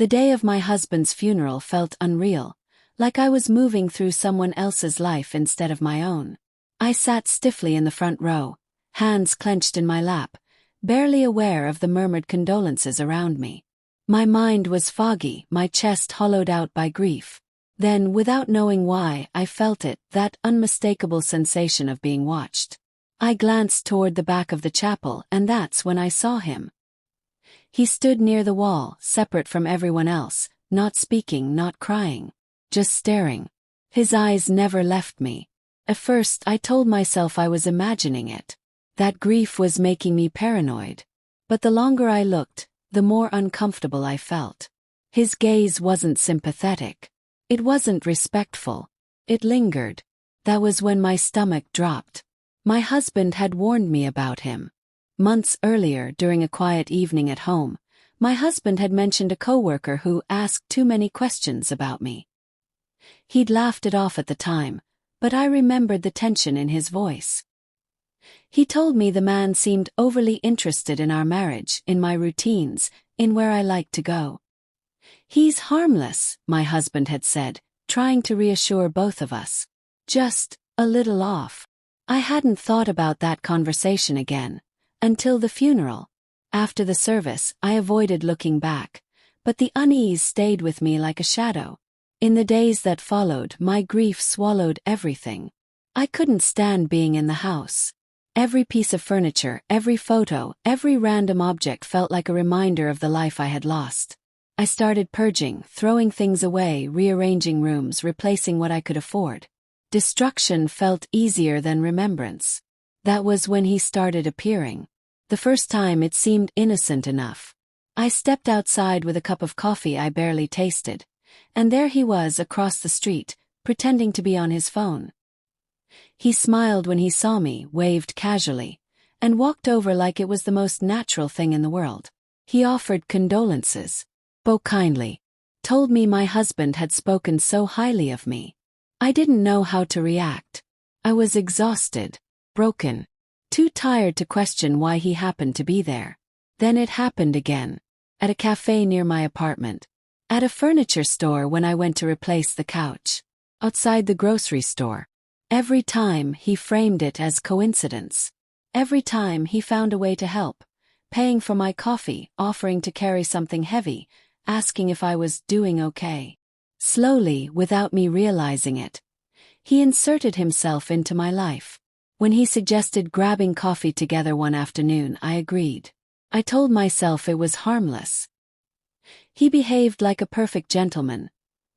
The day of my husband's funeral felt unreal, like I was moving through someone else's life instead of my own. I sat stiffly in the front row, hands clenched in my lap, barely aware of the murmured condolences around me. My mind was foggy, my chest hollowed out by grief. Then, without knowing why, I felt it, that unmistakable sensation of being watched. I glanced toward the back of the chapel, and that's when I saw him. He stood near the wall, separate from everyone else, not speaking, not crying, just staring. His eyes never left me. At first, I told myself I was imagining it, that grief was making me paranoid. But the longer I looked, the more uncomfortable I felt. His gaze wasn't sympathetic. It wasn't respectful. It lingered. That was when my stomach dropped. My husband had warned me about him. Months earlier, during a quiet evening at home, my husband had mentioned a coworker who asked too many questions about me. He'd laughed it off at the time, but I remembered the tension in his voice. He told me the man seemed overly interested in our marriage, in my routines, in where I liked to go. "He's harmless," my husband had said, trying to reassure both of us. "Just a little off." I hadn't thought about that conversation again, until the funeral. After the service, I avoided looking back, but the unease stayed with me like a shadow. In the days that followed, my grief swallowed everything. I couldn't stand being in the house. Every piece of furniture, every photo, every random object felt like a reminder of the life I had lost. I started purging, throwing things away, rearranging rooms, replacing what I could afford. Destruction felt easier than remembrance. That was when he started appearing. The first time it seemed innocent enough. I stepped outside with a cup of coffee I barely tasted, and there he was across the street, pretending to be on his phone. He smiled when he saw me, waved casually, and walked over like it was the most natural thing in the world. He offered condolences, spoke kindly, told me my husband had spoken so highly of me. I didn't know how to react. I was exhausted, broken, too tired to question why he happened to be there. Then it happened again. At a cafe near my apartment. At a furniture store when I went to replace the couch. Outside the grocery store. Every time he framed it as coincidence. Every time he found a way to help. Paying for my coffee, offering to carry something heavy, asking if I was doing okay. Slowly, without me realizing it, he inserted himself into my life. When he suggested grabbing coffee together one afternoon, I agreed. I told myself it was harmless. He behaved like a perfect gentleman.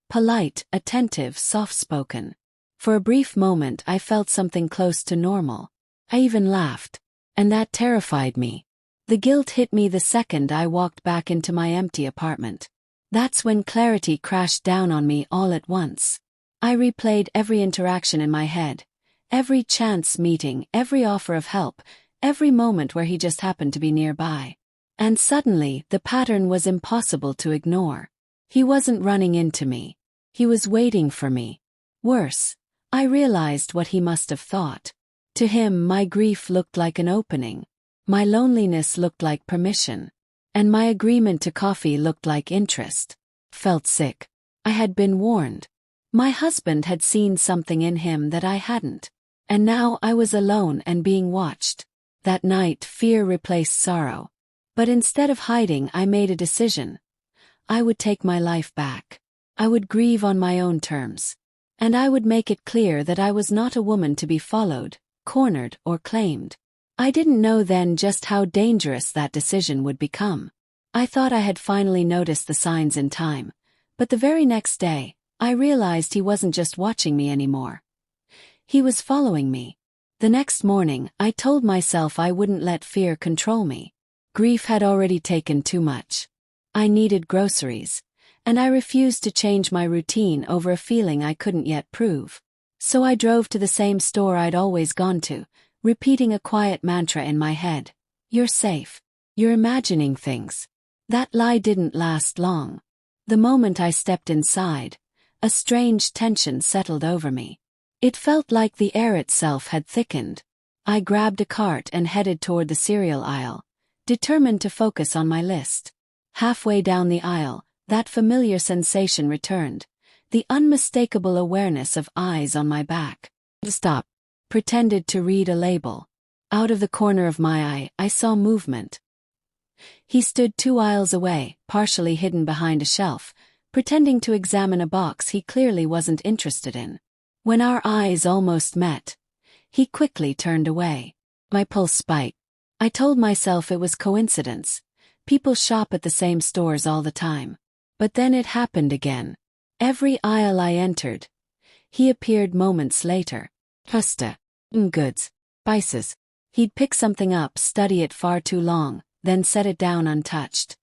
Polite, attentive, soft-spoken. For a brief moment I felt something close to normal. I even laughed. And that terrified me. The guilt hit me the second I walked back into my empty apartment. That's when clarity crashed down on me all at once. I replayed every interaction in my head. Every chance meeting, every offer of help, every moment where he just happened to be nearby. And suddenly, the pattern was impossible to ignore. He wasn't running into me. He was waiting for me. Worse, I realized what he must have thought. To him, my grief looked like an opening. My loneliness looked like permission. And my agreement to coffee looked like interest. Felt sick. I had been warned. My husband had seen something in him that I hadn't. And now I was alone and being watched. That night, fear replaced sorrow. But instead of hiding, I made a decision. I would take my life back. I would grieve on my own terms. And I would make it clear that I was not a woman to be followed, cornered, or claimed. I didn't know then just how dangerous that decision would become. I thought I had finally noticed the signs in time, but the very next day, I realized he wasn't just watching me anymore. He was following me. The next morning, I told myself I wouldn't let fear control me. Grief had already taken too much. I needed groceries, and I refused to change my routine over a feeling I couldn't yet prove. So I drove to the same store I'd always gone to, repeating a quiet mantra in my head. You're safe. You're imagining things. That lie didn't last long. The moment I stepped inside, a strange tension settled over me. It felt like the air itself had thickened. I grabbed a cart and headed toward the cereal aisle, determined to focus on my list. Halfway down the aisle, That familiar sensation returned, the unmistakable awareness of eyes on my back. Stop. Pretended to read a label. Out of the corner of my eye, I saw movement. He stood 2 aisles away, partially hidden behind a shelf, pretending to examine a box he clearly wasn't interested in. When our eyes almost met, he quickly turned away. My pulse spiked. I told myself it was coincidence. People shop at the same stores all the time. But then it happened again. Every aisle I entered, he appeared moments later. Pasta. Goods. Spices. He'd pick something up, study it far too long, then set it down untouched.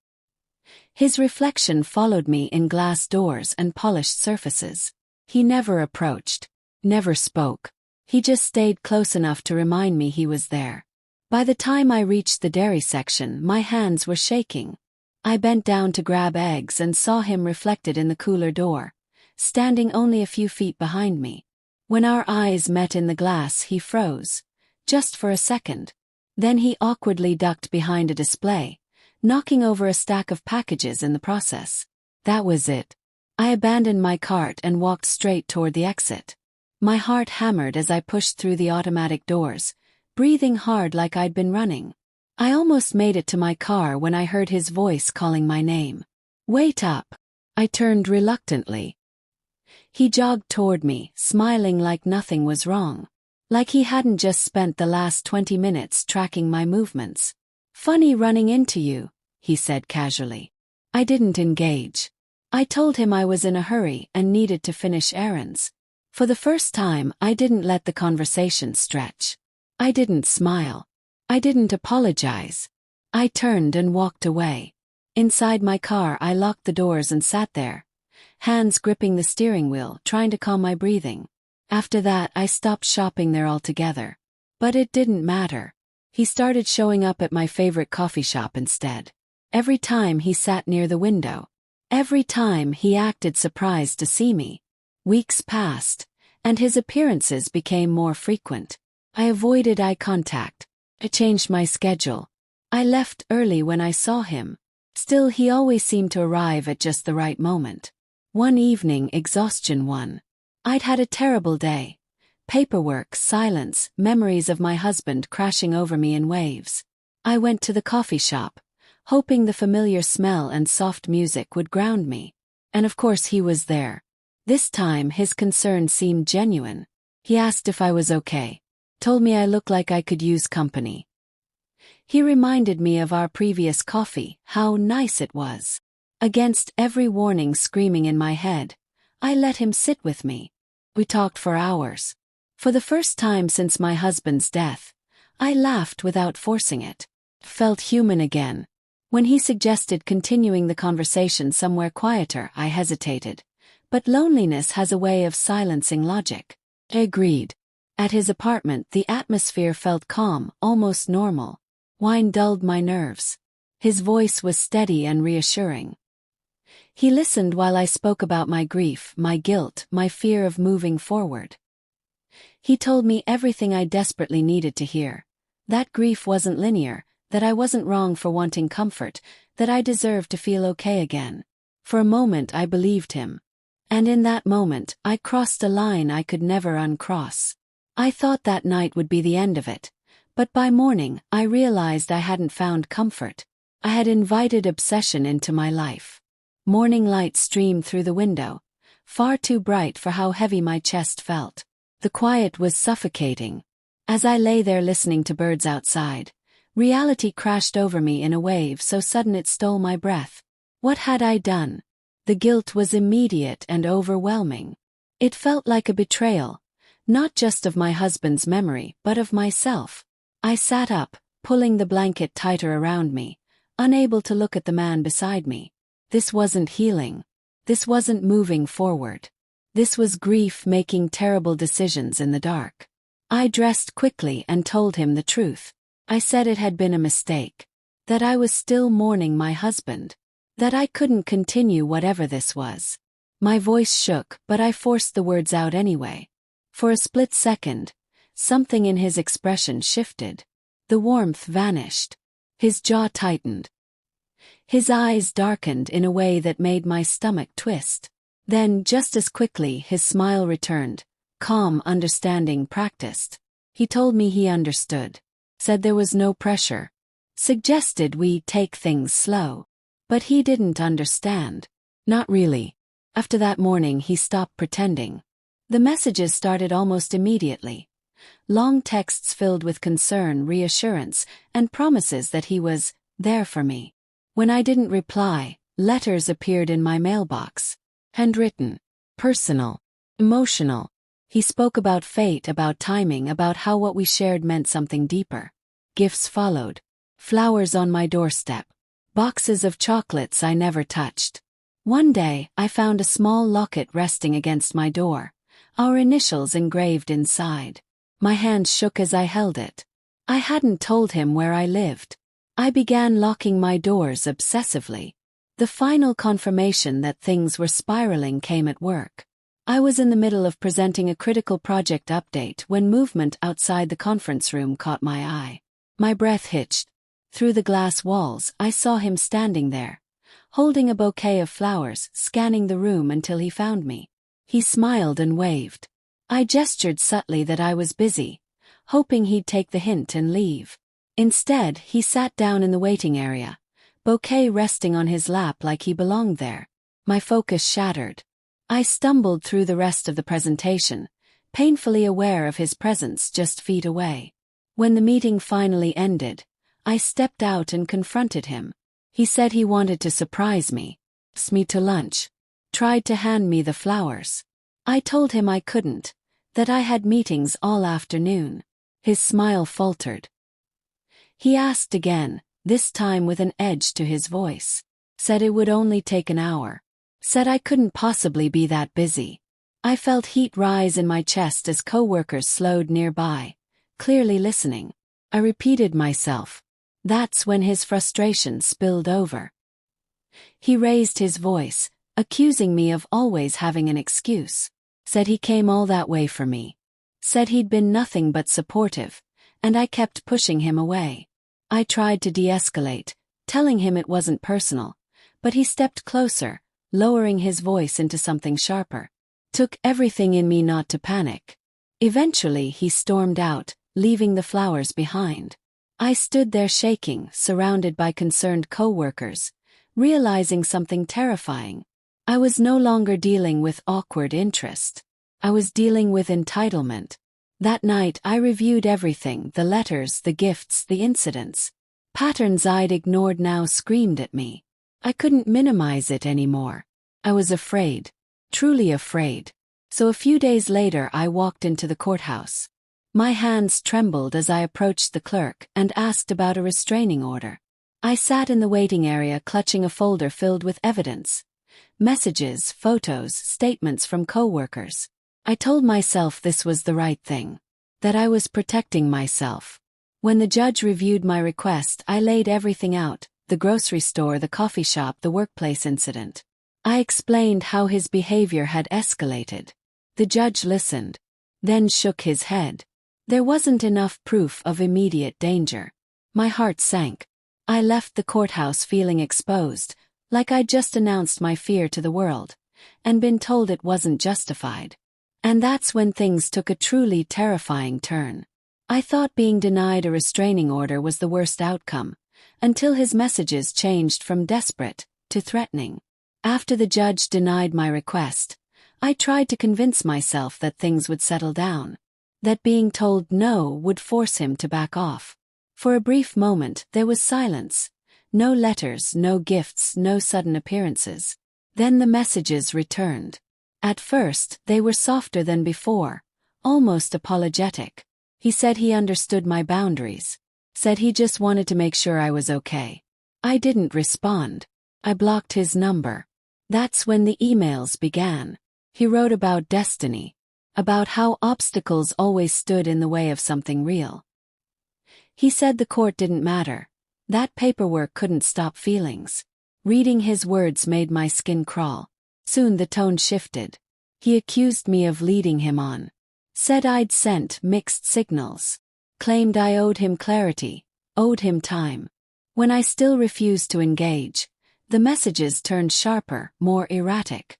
His reflection followed me in glass doors and polished surfaces. He never approached, never spoke. He just stayed close enough to remind me he was there. By the time I reached the dairy section, my hands were shaking. I bent down to grab eggs and saw him reflected in the cooler door, standing only a few feet behind me. When our eyes met in the glass, he froze, just for a second. Then he awkwardly ducked behind a display, knocking over a stack of packages in the process. That was it. I abandoned my cart and walked straight toward the exit. My heart hammered as I pushed through the automatic doors, breathing hard like I'd been running. I almost made it to my car when I heard his voice calling my name. Wait up. I turned reluctantly. He jogged toward me, smiling like nothing was wrong. Like he hadn't just spent the last 20 minutes tracking my movements. Funny running into you, he said casually. I didn't engage. I told him I was in a hurry and needed to finish errands. For the first time, I didn't let the conversation stretch. I didn't smile. I didn't apologize. I turned and walked away. Inside my car, I locked the doors and sat there, hands gripping the steering wheel, trying to calm my breathing. After that, I stopped shopping there altogether. But it didn't matter. He started showing up at my favorite coffee shop instead. Every time he sat near the window. Every time he acted surprised to see me. Weeks passed, and his appearances became more frequent. I avoided eye contact. I changed my schedule. I left early when I saw him. Still, he always seemed to arrive at just the right moment. One evening, exhaustion won. I'd had a terrible day. Paperwork, silence, memories of my husband crashing over me in waves. I went to the coffee shop, hoping the familiar smell and soft music would ground me. And of course he was there. This time his concern seemed genuine. He asked if I was okay. Told me I looked like I could use company. He reminded me of our previous coffee, how nice it was. Against every warning screaming in my head, I let him sit with me. We talked for hours. For the first time since my husband's death, I laughed without forcing it. Felt human again. When he suggested continuing the conversation somewhere quieter, I hesitated. But loneliness has a way of silencing logic. I agreed. At his apartment, the atmosphere felt calm, almost normal. Wine dulled my nerves. His voice was steady and reassuring. He listened while I spoke about my grief, my guilt, my fear of moving forward. He told me everything I desperately needed to hear. That grief wasn't linear, that I wasn't wrong for wanting comfort, that I deserved to feel okay again. For a moment I believed him. And in that moment, I crossed a line I could never uncross. I thought that night would be the end of it. But by morning, I realized I hadn't found comfort. I had invited obsession into my life. Morning light streamed through the window, far too bright for how heavy my chest felt. The quiet was suffocating. As I lay there listening to birds outside, reality crashed over me in a wave so sudden it stole my breath. What had I done? The guilt was immediate and overwhelming. It felt like a betrayal, not just of my husband's memory, but of myself. I sat up, pulling the blanket tighter around me, unable to look at the man beside me. This wasn't healing. This wasn't moving forward. This was grief making terrible decisions in the dark. I dressed quickly and told him the truth. I said it had been a mistake. That I was still mourning my husband. That I couldn't continue whatever this was. My voice shook, but I forced the words out anyway. For a split second, something in his expression shifted. The warmth vanished. His jaw tightened. His eyes darkened in a way that made my stomach twist. Then, just as quickly, his smile returned, calm, understanding, practiced. He told me he understood. Said there was no pressure. Suggested we take things slow. But he didn't understand. Not really. After that morning he stopped pretending. The messages started almost immediately. Long texts filled with concern, reassurance, and promises that he was there for me. When I didn't reply, letters appeared in my mailbox. Handwritten. Personal. Emotional. He spoke about fate, about timing, about how what we shared meant something deeper. Gifts followed. Flowers on my doorstep. Boxes of chocolates I never touched. One day, I found a small locket resting against my door, our initials engraved inside. My hand shook as I held it. I hadn't told him where I lived. I began locking my doors obsessively. The final confirmation that things were spiraling came at work. I was in the middle of presenting a critical project update when movement outside the conference room caught my eye. My breath hitched. Through the glass walls, I saw him standing there, holding a bouquet of flowers, scanning the room until he found me. He smiled and waved. I gestured subtly that I was busy, hoping he'd take the hint and leave. Instead, he sat down in the waiting area, bouquet resting on his lap like he belonged there. My focus shattered. I stumbled through the rest of the presentation, painfully aware of his presence just feet away. When the meeting finally ended, I stepped out and confronted him. He said he wanted to surprise me, asked me to lunch, tried to hand me the flowers. I told him I couldn't, that I had meetings all afternoon. His smile faltered. He asked again, this time with an edge to his voice. Said it would only take an hour. Said I couldn't possibly be that busy. I felt heat rise in my chest as coworkers slowed nearby, clearly listening. I repeated myself. That's when his frustration spilled over. He raised his voice, accusing me of always having an excuse. Said he came all that way for me. Said he'd been nothing but supportive, and I kept pushing him away. I tried to de-escalate, telling him it wasn't personal, but he stepped closer, lowering his voice into something sharper. Took everything in me not to panic. Eventually he stormed out, leaving the flowers behind. I stood there shaking, surrounded by concerned coworkers, realizing something terrifying. I was no longer dealing with awkward interest. I was dealing with entitlement. That night I reviewed everything, the letters, the gifts, the incidents. Patterns I'd ignored now screamed at me. I couldn't minimize it anymore. I was afraid. Truly afraid. So a few days later I walked into the courthouse. My hands trembled as I approached the clerk and asked about a restraining order. I sat in the waiting area clutching a folder filled with evidence. Messages, photos, statements from coworkers. I told myself this was the right thing. That I was protecting myself. When the judge reviewed my request, I laid everything out, the grocery store, the coffee shop, the workplace incident. I explained how his behavior had escalated. The judge listened, then shook his head. There wasn't enough proof of immediate danger. My heart sank. I left the courthouse feeling exposed, like I'd just announced my fear to the world, and been told it wasn't justified. And that's when things took a truly terrifying turn. I thought being denied a restraining order was the worst outcome, until his messages changed from desperate to threatening. After the judge denied my request, I tried to convince myself that things would settle down. That being told no would force him to back off. For a brief moment there was silence. No letters, no gifts, no sudden appearances. Then the messages returned. At first, they were softer than before, almost apologetic. He said he understood my boundaries. Said he just wanted to make sure I was okay. I didn't respond. I blocked his number. That's when the emails began. He wrote about destiny. About how obstacles always stood in the way of something real. He said the court didn't matter. That paperwork couldn't stop feelings. Reading his words made my skin crawl. Soon the tone shifted. He accused me of leading him on. Said I'd sent mixed signals. Claimed I owed him clarity, owed him time. When I still refused to engage, The messages turned sharper, more erratic.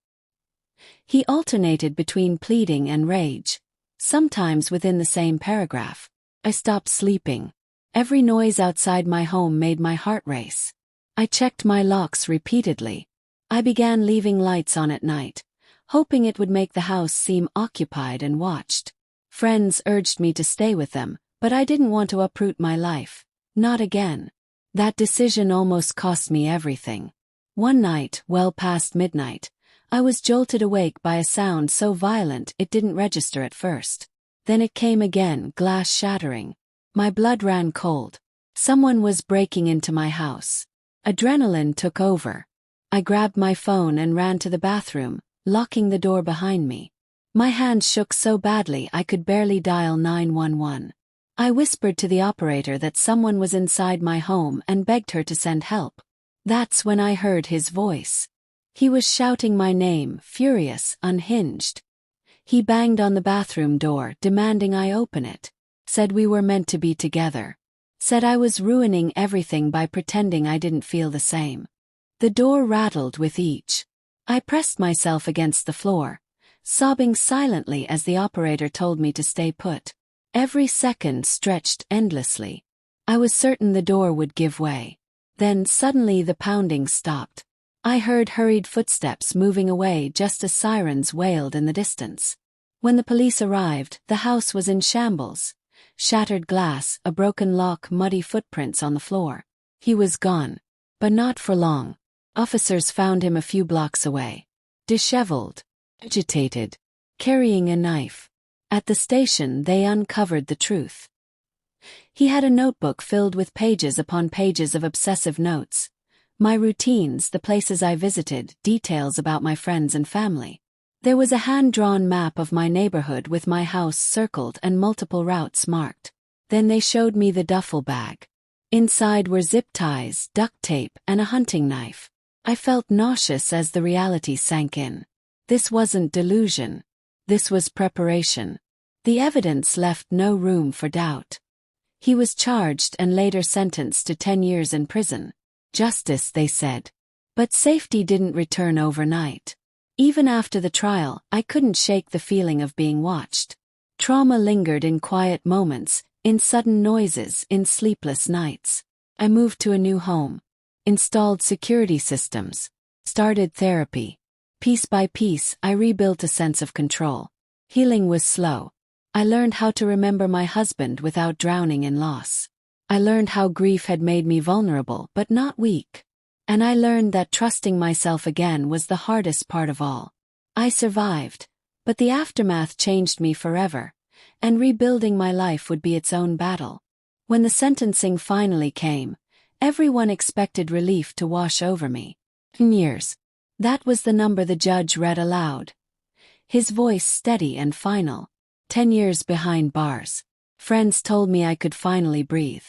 He alternated between pleading and rage, sometimes within the same paragraph. I stopped sleeping. Every noise outside my home made my heart race. I checked my locks repeatedly. I began leaving lights on at night, hoping it would make the house seem occupied and watched. Friends urged me to stay with them, but I didn't want to uproot my life. Not again. That decision almost cost me everything. One night, well past midnight, I was jolted awake by a sound so violent it didn't register at first. Then it came again, glass shattering. My blood ran cold. Someone was breaking into my house. Adrenaline took over. I grabbed my phone and ran to the bathroom, locking the door behind me. My hands shook so badly I could barely dial 911. I whispered to the operator that someone was inside my home and begged her to send help. That's when I heard his voice. He was shouting my name, furious, unhinged. He banged on the bathroom door, demanding I open it. Said we were meant to be together. Said I was ruining everything by pretending I didn't feel the same. The door rattled with each. I pressed myself against the floor, sobbing silently as the operator told me to stay put. Every second stretched endlessly. I was certain the door would give way. Then suddenly the pounding stopped. I heard hurried footsteps moving away just as sirens wailed in the distance. When the police arrived, the house was in shambles. Shattered glass, a broken lock, muddy footprints on the floor. He was gone. But not for long. Officers found him a few blocks away. Disheveled. Agitated. Carrying a knife. At the station they uncovered the truth. He had a notebook filled with pages upon pages of obsessive notes. My routines, the places I visited, details about my friends and family. There was a hand-drawn map of my neighborhood with my house circled and multiple routes marked. Then they showed me the duffel bag. Inside were zip ties, duct tape, and a hunting knife. I felt nauseous as the reality sank in. This wasn't delusion. This was preparation. The evidence left no room for doubt. He was charged and later sentenced to 10 years in prison. Justice, they said. But safety didn't return overnight. Even after the trial, I couldn't shake the feeling of being watched. Trauma lingered in quiet moments, in sudden noises, in sleepless nights. I moved to a new home. Installed security systems. Started therapy. Piece by piece, I rebuilt a sense of control. Healing was slow. I learned how to remember my husband without drowning in loss. I learned how grief had made me vulnerable but not weak. And I learned that trusting myself again was the hardest part of all. I survived, but the aftermath changed me forever, and rebuilding my life would be its own battle. When the sentencing finally came, everyone expected relief to wash over me. 10 years. That was the number the judge read aloud. His voice steady and final. 10 years behind bars. Friends told me I could finally breathe.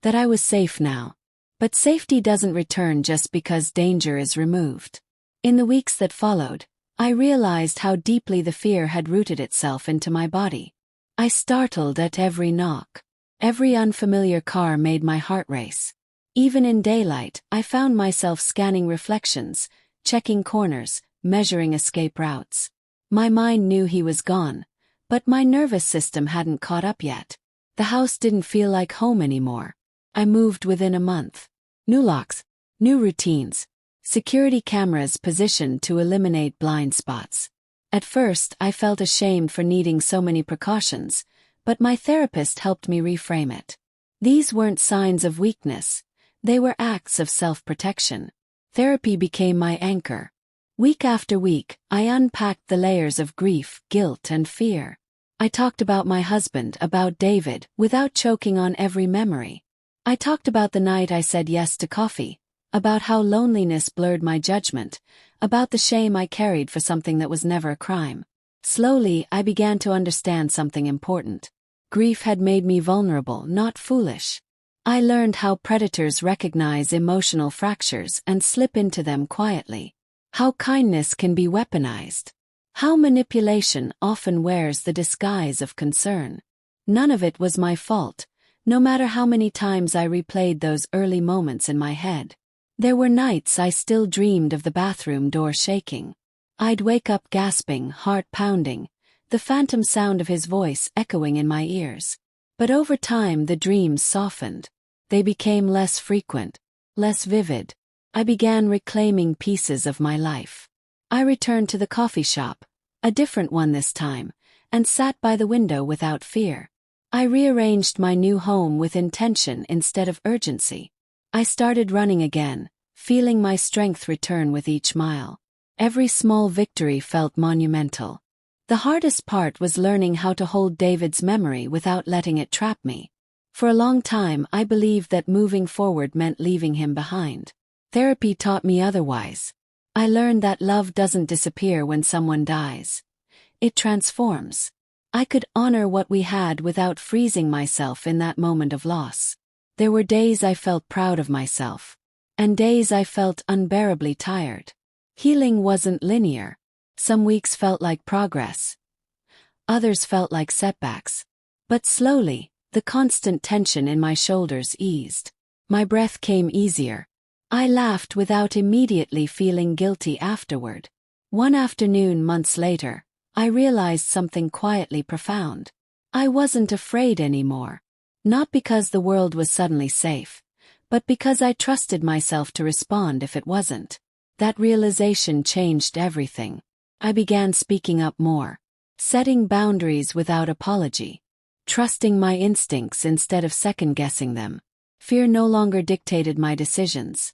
That I was safe now. But safety doesn't return just because danger is removed. In the weeks that followed, I realized how deeply the fear had rooted itself into my body. I startled at every knock. Every unfamiliar car made my heart race. Even in daylight, I found myself scanning reflections, checking corners, measuring escape routes. My mind knew he was gone, but my nervous system hadn't caught up yet. The house didn't feel like home anymore. I moved within a month. New locks, new routines, security cameras positioned to eliminate blind spots. At first, I felt ashamed for needing so many precautions, but my therapist helped me reframe it. These weren't signs of weakness. They were acts of self-protection. Therapy became my anchor. Week after week, I unpacked the layers of grief, guilt, and fear. I talked about my husband, about David, without choking on every memory. I talked about the night I said yes to coffee, about how loneliness blurred my judgment, about the shame I carried for something that was never a crime. Slowly, I began to understand something important. Grief had made me vulnerable, not foolish. I learned how predators recognize emotional fractures and slip into them quietly. How kindness can be weaponized. How manipulation often wears the disguise of concern. None of it was my fault, no matter how many times I replayed those early moments in my head. There were nights I still dreamed of the bathroom door shaking. I'd wake up gasping, heart pounding, the phantom sound of his voice echoing in my ears. But over time the dreams softened. They became less frequent, less vivid. I began reclaiming pieces of my life. I returned to the coffee shop, a different one this time, and sat by the window without fear. I rearranged my new home with intention instead of urgency. I started running again, feeling my strength return with each mile. Every small victory felt monumental. The hardest part was learning how to hold David's memory without letting it trap me. For a long time I believed that moving forward meant leaving him behind. Therapy taught me otherwise. I learned that love doesn't disappear when someone dies. It transforms. I could honor what we had without freezing myself in that moment of loss. There were days I felt proud of myself, and days I felt unbearably tired. Healing wasn't linear. Some weeks felt like progress. Others felt like setbacks. But slowly, the constant tension in my shoulders eased. My breath came easier. I laughed without immediately feeling guilty afterward. One afternoon months later, I realized something quietly profound. I wasn't afraid anymore. Not because the world was suddenly safe, but because I trusted myself to respond if it wasn't. That realization changed everything. I began speaking up more, setting boundaries without apology, trusting my instincts instead of second-guessing them. Fear no longer dictated my decisions.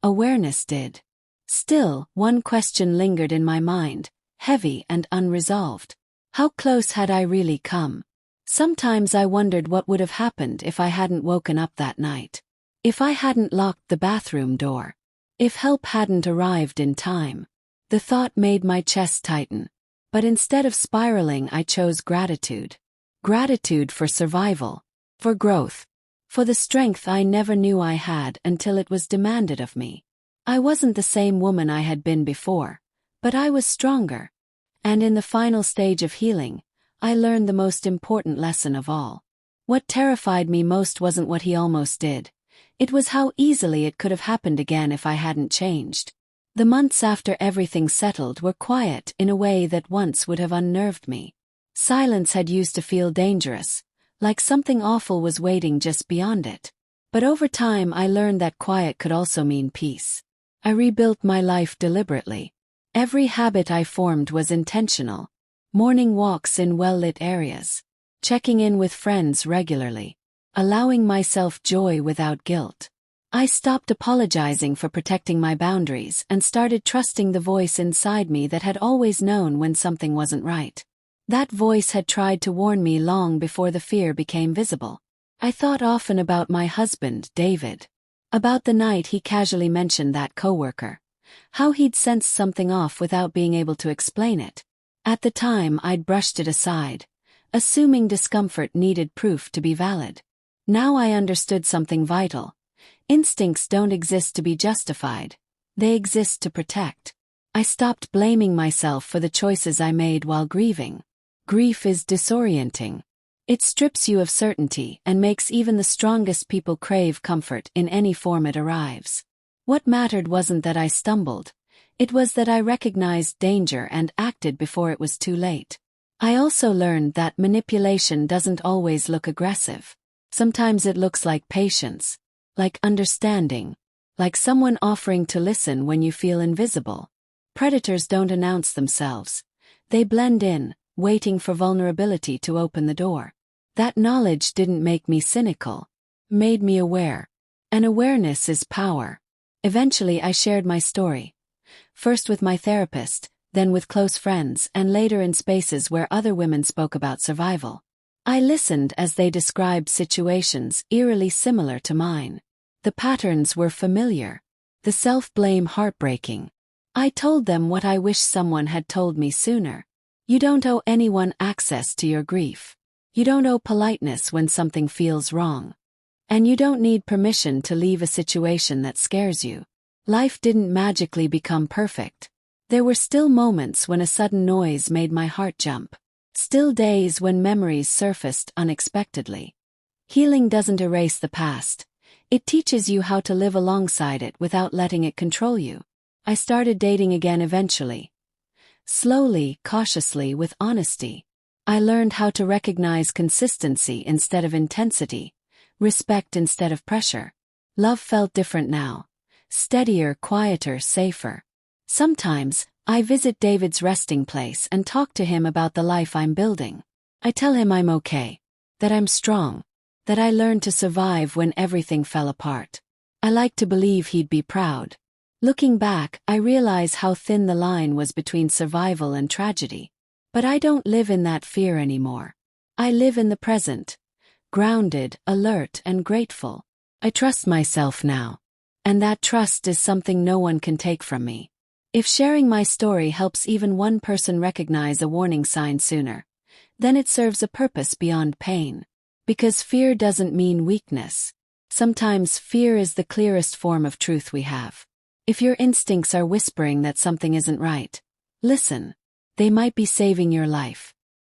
Awareness did. Still, one question lingered in my mind, heavy and unresolved. How close had I really come? Sometimes I wondered what would have happened if I hadn't woken up that night. If I hadn't locked the bathroom door. If help hadn't arrived in time. The thought made my chest tighten. But instead of spiraling, I chose gratitude. Gratitude for survival. For growth. For the strength I never knew I had until it was demanded of me. I wasn't the same woman I had been before, but I was stronger. And in the final stage of healing, I learned the most important lesson of all. What terrified me most wasn't what he almost did. It was how easily it could have happened again if I hadn't changed. The months after everything settled were quiet in a way that once would have unnerved me. Silence had used to feel dangerous, like something awful was waiting just beyond it. But over time I learned that quiet could also mean peace. I rebuilt my life deliberately. Every habit I formed was intentional. Morning walks in well-lit areas. Checking in with friends regularly. Allowing myself joy without guilt. I stopped apologizing for protecting my boundaries and started trusting the voice inside me that had always known when something wasn't right. That voice had tried to warn me long before the fear became visible. I thought often about my husband, David. About the night he casually mentioned that coworker. How he'd sensed something off without being able to explain it. At the time I'd brushed it aside, assuming discomfort needed proof to be valid. Now I understood something vital. Instincts don't exist to be justified. They exist to protect. I stopped blaming myself for the choices I made while grieving. Grief is disorienting. It strips you of certainty and makes even the strongest people crave comfort in any form it arrives. What mattered wasn't that I stumbled. It was that I recognized danger and acted before it was too late. I also learned that manipulation doesn't always look aggressive. Sometimes it looks like patience, like understanding, like someone offering to listen when you feel invisible. Predators don't announce themselves. They blend in, waiting for vulnerability to open the door. That knowledge didn't make me cynical, made me aware. And awareness is power. Eventually I shared my story. First with my therapist, then with close friends, and later in spaces where other women spoke about survival. I listened as they described situations eerily similar to mine. The patterns were familiar. The self-blame heartbreaking. I told them what I wish someone had told me sooner. You don't owe anyone access to your grief. You don't owe politeness when something feels wrong. And you don't need permission to leave a situation that scares you. Life didn't magically become perfect. There were still moments when a sudden noise made my heart jump. Still days when memories surfaced unexpectedly. Healing doesn't erase the past. It teaches you how to live alongside it without letting it control you. I started dating again eventually. Slowly, cautiously, with honesty. I learned how to recognize consistency instead of intensity, respect instead of pressure. Love felt different now. Steadier, quieter, safer. Sometimes, I visit David's resting place and talk to him about the life I'm building. I tell him I'm okay, that I'm strong, that I learned to survive when everything fell apart. I like to believe he'd be proud. Looking back, I realize how thin the line was between survival and tragedy. But I don't live in that fear anymore. I live in the present, grounded, alert, and grateful. I trust myself now. And that trust is something no one can take from me. If sharing my story helps even one person recognize a warning sign sooner, then it serves a purpose beyond pain. Because fear doesn't mean weakness. Sometimes fear is the clearest form of truth we have. If your instincts are whispering that something isn't right, listen. They might be saving your life.